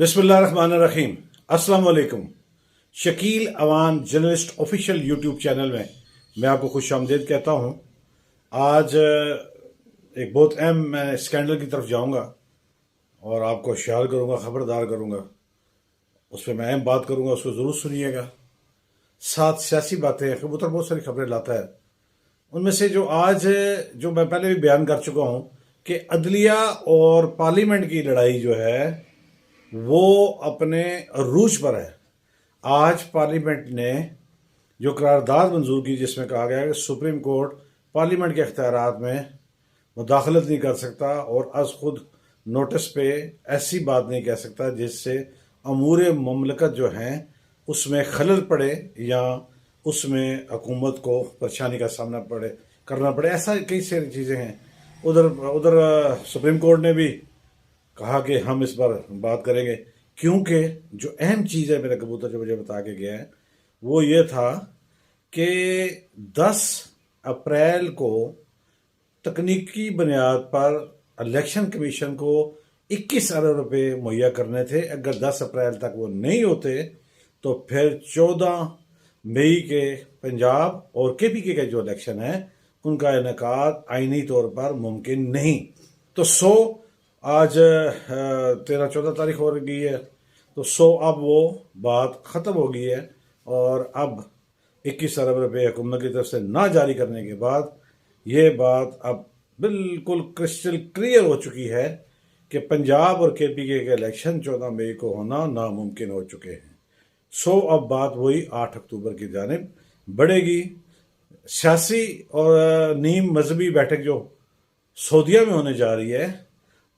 बिस्मिल्लाहिर्रहमानिर्रहीम। अस्सलाम वालेकुम। Shakeel Awan journalist official YouTube channel में मैं आपको खुश आमदीद कहता हूँ। आज एक बहुत अहम मैं स्कैंडल की तरफ जाऊँगा और आपको होशियार करूँगा, ख़बरदार करूँगा। उस पर मैं अहम बात करूँगा, उसको ज़रूर सुनिएगा। साथ सियासी बातें हैं, कबूतर बहुत सारी खबरें लाता है। उनमें से जो आज जो मैं पहले भी बयान कर चुका हूँ कि अदलिया और पार्लियामेंट की लड़ाई जो है वो अपने अरूज पर है। आज पार्लियामेंट ने जो करारदाद मंजूर की जिसमें कहा गया है कि सुप्रीम कोर्ट पार्लियामेंट के इख्तियारात में मुदाखलत नहीं कर सकता और अज खुद नोटिस पे ऐसी बात नहीं कह सकता जिससे अमूर ममलकत जो हैं उसमें खलल पड़े या उसमें हुकूमत को परेशानी का सामना करना पड़े। ऐसा कई सारी चीज़ें हैं। उधर उधर सुप्रीम कोर्ट ने भी कहा कि हम इस पर बात करेंगे, क्योंकि जो अहम चीज़ है मेरा कबूतर जो मुझे बता के गया है वो ये था कि 10 अप्रैल को तकनीकी बुनियाद पर इलेक्शन कमीशन को 21 अरब रुपए मुहैया करने थे। अगर 10 अप्रैल तक वो नहीं होते तो फिर 14 मई के पंजाब और केपीके के जो इलेक्शन है उनका इनेकाद आईनी तौर पर मुमकिन नहीं। तो आज 13-14 तारीख हो गई है, तो अब वो बात ख़त्म हो गई है और अब 21 अरब रुपये हुकूमत की तरफ से ना जारी करने के बाद ये बात अब बिल्कुल क्रिस्टल क्लियर हो चुकी है कि पंजाब और केपीके के इलेक्शन 14 मई को होना नामुमकिन हो चुके हैं। अब बात वही 8 अक्टूबर की जानिब बढ़ेगी। सियासी और नीम मजहबी बैठक जो सऊदीया में होने जा रही है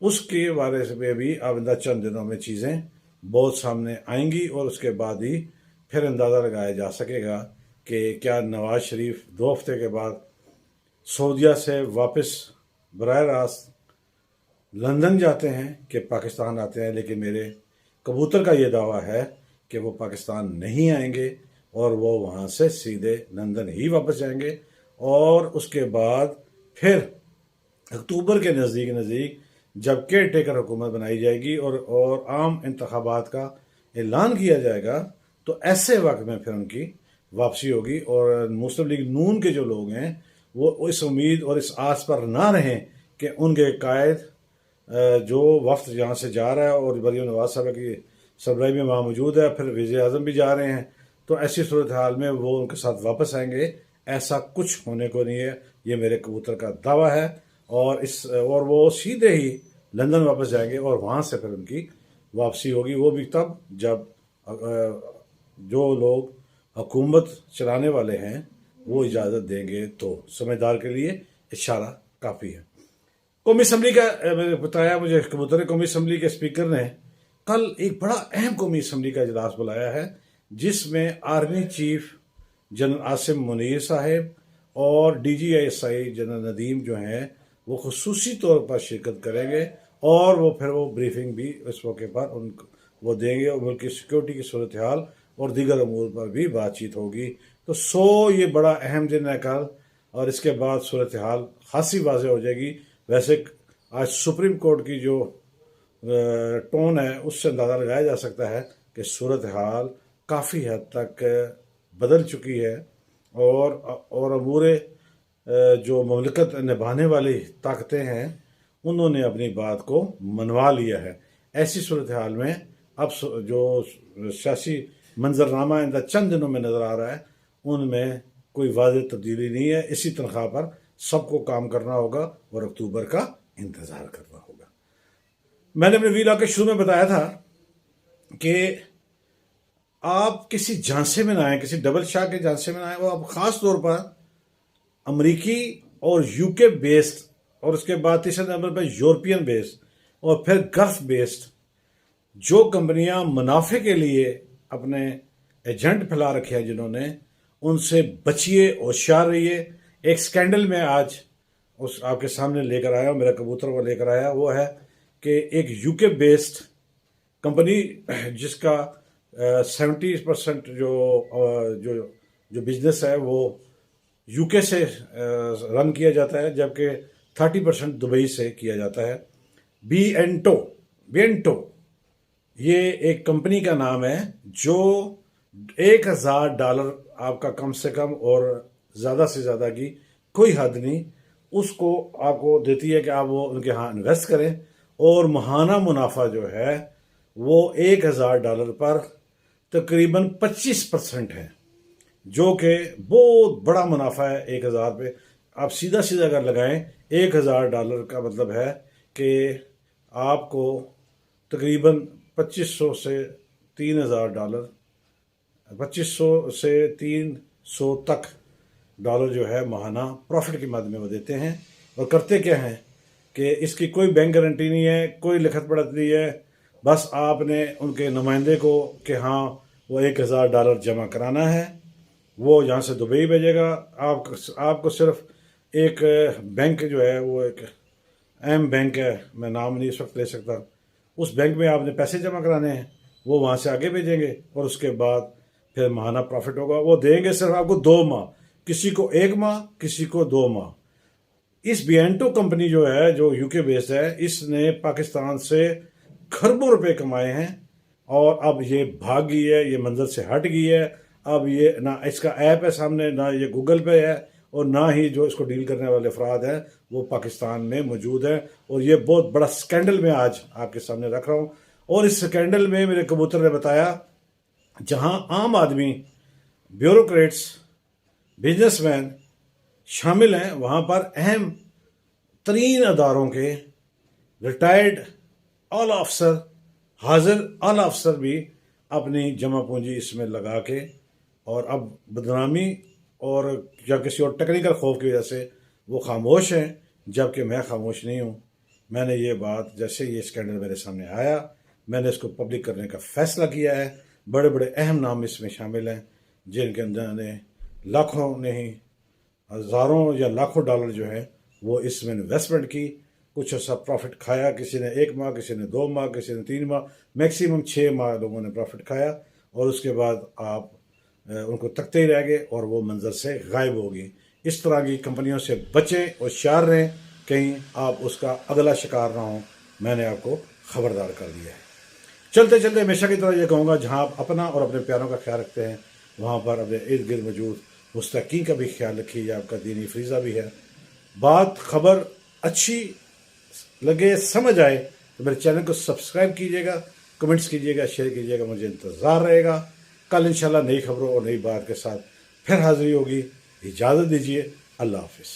उसके बारे में भी आइंदा चंद दिनों में चीज़ें बहुत सामने आएंगी और उसके बाद ही फिर अंदाज़ा लगाया जा सकेगा कि क्या नवाज शरीफ 2 हफ्ते के बाद सऊदीया से वापस बराह रास्त लंदन जाते हैं कि पाकिस्तान आते हैं। लेकिन मेरे कबूतर का ये दावा है कि वो पाकिस्तान नहीं आएंगे और वो वहाँ से सीधे लंदन ही वापस जाएंगे और उसके बाद फिर अक्टूबर के नज़दीक जब केयर टेकर हुकूमत बनाई जाएगी और आम इंतखाबात का ऐलान किया जाएगा तो ऐसे वक्त में फिर उनकी वापसी होगी। और मुस्लिम लीग नून के जो लोग हैं वो इस उम्मीद और इस आस पर ना रहें कि उनके कायद जो वफ्त यहाँ से जा रहा है और मरीम नवाज साहब की सरबराही में वहाँ मौजूद है, फिर वज़ीर आज़म भी जा रहे हैं, तो ऐसी सूरत हाल में वो उनके साथ वापस आएंगे। ऐसा कुछ होने को नहीं है, ये मेरे कबूतर का दावा है। और वो सीधे ही लंदन वापस जाएंगे और वहाँ से फिर उनकी वापसी होगी। वो भी तब जब जो लोग हुकूमत चलाने वाले हैं वो इजाज़त देंगे। तो समझदार के लिए इशारा काफ़ी है। कौमी असम्बली का मैंने बताया, मुझे कबूतर ने कौमी असम्बली के स्पीकर ने कल एक बड़ा अहम कौमी असम्बली का इजलास बुलाया है जिसमें army chief general Asim Munir साहब और DGI जनरल नदीम जो हैं वो खुसूसी तौर पर शिरकत करेंगे और वो ब्रीफिंग भी इस मौके पर वो देंगे और मुल्क की सिक्योरिटी की सूरत हाल और दीगर अमूर पर भी बातचीत होगी। तो ये बड़ा अहम दिन है कल और इसके बाद सूरत हाल खासी वाज़ेह हो जाएगी। वैसे आज सुप्रीम कोर्ट की जो टोन है उससे अंदाज़ा लगाया जा सकता है कि सूरत हाल काफ़ी हद तक बदल चुकी है और अमूरे जो ममलकत निभाने वाली ताकतें हैं उन्होंने अपनी बात को मनवा लिया है। ऐसी सूरत हाल में अब जो सियासी मंजरनामा इन चंद दिनों में नज़र आ रहा है उनमें कोई वाज़ेह तब्दीली नहीं है। इसी तनख्वाह पर सबको काम करना होगा और अक्टूबर का इंतज़ार करना होगा। मैंने अपने वीडियो के शुरू में बताया था कि आप किसी झांसे में ना आए, किसी डबल शाह के झांसे में ना आए। वो आप ख़ास तौर पर अमरीकी और UK बेस्ड और उसके बाद तीसरे नंबर पर यूरोपियन बेस्ड और फिर गल्फ बेस्ड जो कंपनियां मुनाफे के लिए अपने एजेंट फैला रखे हैं जिन्होंने, उनसे बचिए, होशियार रहिए। एक स्कैंडल में आज उस आपके सामने लेकर आया, मेरा कबूतर को लेकर आया, वो है कि एक UK बेस्ड कंपनी जिसका 70% जो बिजनेस है वो UK से रन किया जाता है जबकि 30% दुबई से किया जाता है। बिएंटो یہ ایک کمپنی کا نام ہے جو $1,000 آپ کا کم سے کم اور زیادہ سے زیادہ کی کوئی حد نہیں اس کو آپ کو دیتی ہے کہ آپ وہ ان کے ہاں انویسٹ کریں، اور ماہانہ منافع جو ہے وہ $1,000 پر تقریباً 25% ہے، جو کہ بہت بڑا منافع ہے 1,000 پہ۔ آپ سیدھا سیدھا اگر لگائیں $1,000 کا مطلب ہے کہ آپ کو تقریباً 2500 سے $3,000، 2500 سے 300 تک ڈالر جو ہے ماہانہ پروفٹ کی مد میں وہ دیتے ہیں۔ اور کرتے کیا ہیں کہ اس کی کوئی بینک گارنٹی نہیں ہے، کوئی لکھت پڑھت نہیں ہے، بس آپ نے ان کے نمائندے کو کہ ہاں وہ $1,000 جمع کرانا ہے، وہ یہاں سے دبئی بھیجے گا۔ آپ کو صرف ایک بینک جو ہے وہ ایک اہم بینک ہے، میں نام نہیں اس وقت لے سکتا، اس بینک میں آپ نے پیسے جمع کرانے ہیں، وہ وہاں سے آگے بھیجیں گے، اور اس کے بعد پھر ماہانہ پروفٹ ہوگا۔ وہ دیں گے صرف آپ کو 2 ماہ، کسی کو 1 ماہ، کسی کو 2 ماہ۔ اس بیانٹو کمپنی جو ہے جو UK بیسڈ ہے، اس نے پاکستان سے کھربوں روپے کمائے ہیں، اور اب یہ بھاگ گئی ہے، یہ منظر سے ہٹ گئی ہے۔ اب یہ نہ اس کا ایپ ہے سامنے، نہ یہ گوگل پہ ہے، اور نہ ہی جو اس کو ڈیل کرنے والے افراد ہیں وہ پاکستان میں موجود ہیں۔ اور یہ بہت بڑا سکینڈل میں آج آپ کے سامنے رکھ رہا ہوں۔ اور اس سکینڈل میں میرے کبوتر نے بتایا جہاں عام آدمی، بیوروکریٹس، بزنس مین شامل ہیں، وہاں پر اہم ترین اداروں کے ریٹائرڈ اعلی افسر، حاضر اعلی افسر بھی اپنی جمع پونجی اس میں لگا کے، اور اب بدنامی اور یا کسی اور ٹیکنیکل خوف کی وجہ سے وہ خاموش ہیں، جبکہ میں خاموش نہیں ہوں۔ میں نے یہ بات جیسے یہ اسکینڈل میرے سامنے آیا، میں نے اس کو پبلک کرنے کا فیصلہ کیا ہے۔ بڑے بڑے اہم نام اس میں شامل ہیں، جن کے اندر نے لاکھوں نہیں ہزاروں یا لاکھوں ڈالر جو ہے وہ اس میں انویسٹمنٹ کی۔ کچھ عرصہ پروفٹ کھایا، کسی نے 1 ماہ، کسی نے 2 ماہ، کسی نے 3 ماہ، میکسیمم 6 ماہ لوگوں نے پروفٹ کھایا، اور اس کے بعد آپ ان کو تکتے ہی رہ گئے اور وہ منظر سے غائب ہو گئی۔ اس طرح کی کمپنیوں سے بچیں اور ہوشیار رہیں، کہیں آپ اس کا اگلا شکار نہ ہوں۔ میں نے آپ کو خبردار کر دیا ہے۔ چلتے چلتے ہمیشہ کی طرح یہ کہوں گا، جہاں آپ اپنا اور اپنے پیاروں کا خیال رکھتے ہیں، وہاں پر اپنے ارد گرد موجود مستحقین کا بھی خیال رکھیے، یہ آپ کا دینی فریضہ بھی ہے۔ بات خبر اچھی لگے، سمجھ آئے تو میرے چینل کو سبسکرائب کیجیے گا، کمنٹس کیجیے گا، شیئر کیجیے گا، مجھے انتظار رہے گا۔ کل انشاءاللہ نئی خبروں اور نئی بات کے ساتھ پھر حاضری ہوگی۔ اجازت دیجیے، اللہ حافظ۔